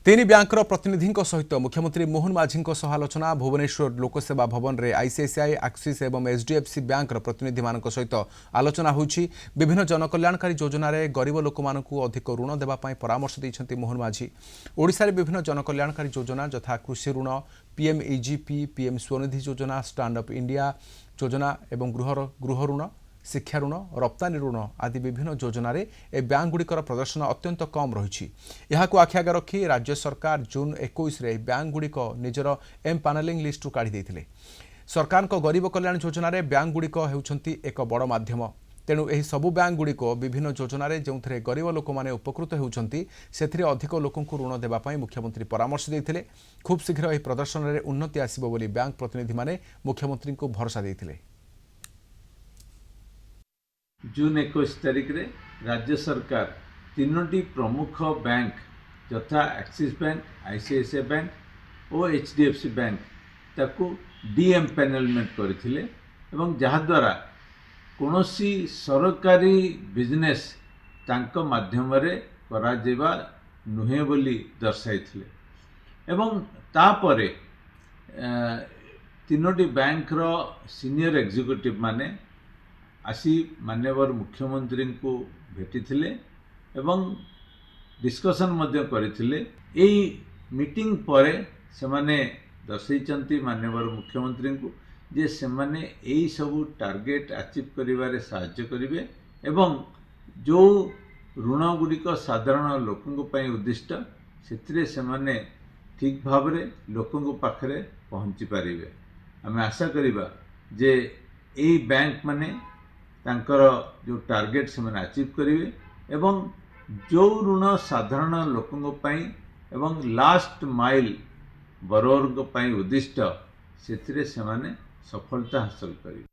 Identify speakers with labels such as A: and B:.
A: तीन बैंकर प्रतिनिधि सहित मुख्यमंत्री मोहन माझी आलोचना भुवनेश्वर लोकसेवा भवन में आईसीआईसीआई एक्सिस और एचडीएफसी बैंक प्रतिनिधि सहित आलोचना होगी। विभिन्न जनकल्याणकारी योजन गरीब लोक अधिक ऋण देवाई परामर्श देते मोहन माझी। ओडिशा रे विभिन्न जनकल्याणकारी योजना यथा कृषि ऋण, पीएमईजीपी, पीएम स्वनिधि योजना, स्टांड अप इंडिया योजना एवं गृह ऋण, शिक्षा ऋण, रप्तानी ऋण आदि विभिन्न योजन बैंकगुड़िकर प्रदर्शन अत्यंत कम रही। आखि आगे रखी राज्य सरकार जून 21 रे बैंकगुड़िक निजर एम पैनलिंग लिस्ट काढ़ी सरकार गरीब कल्याण योजन बैंकगुड़िक होउछंती एक बड़ माध्यम। तेणु यह सबु बैंकगुड़िक विभिन्न योजन जो गरीब लोक मैंने उपकृत होउछंती से अधिक लोक ऋण देवाई मुख्यमंत्री परामर्श देते। खूब शीघ्र यह प्रदर्शन में उन्नति आसिबो बोली बैंक प्रतिनिधि माने मुख्यमंत्री को भरोसा देते।
B: जून 21 तारिख रे राज्य सरकार तीनोटी प्रमुख बैंक यथा एक्सिस बैंक, आईसीआईसीआई बैंक और एचडीएफसी बैंक ताकू डीएम पैनलमेंट करथिले एवं जहाँ द्वारा कोनोसी सरकारी बिजनेस तांको माध्यम रे करा जेबा नुहे बोली दर्शाइथिले एवं तापरे तीनोटी बैंक रो सीनियर एग्जीक्यूटिव माने आसी माननीय मुख्यमंत्री को भेटी एवं डिस्कशन मध्य करथिले। एई मीटिंग परे से माने दर्शाइचंती माननीय मुख्यमंत्री को जे से माने एई सबु टार्गेट अचीव करिवारे सहाय्य करिवे एवं जो ऋण गुड़िक साधारण लोकंक पई उद्दिष्ट सेतिरे से माने ठीक भाव रे लोकंक पाखरे पहुंची पारिबे। आमे आशा करिबा जे एई बैंक माने तांकर जो टार्गेट से मैंने अचीव करेंगे एवं जो ऋण साधारण लोकों एवं लास्ट माइल बरोवर उद्दिष्ट से सफलता हासिल करेंगे।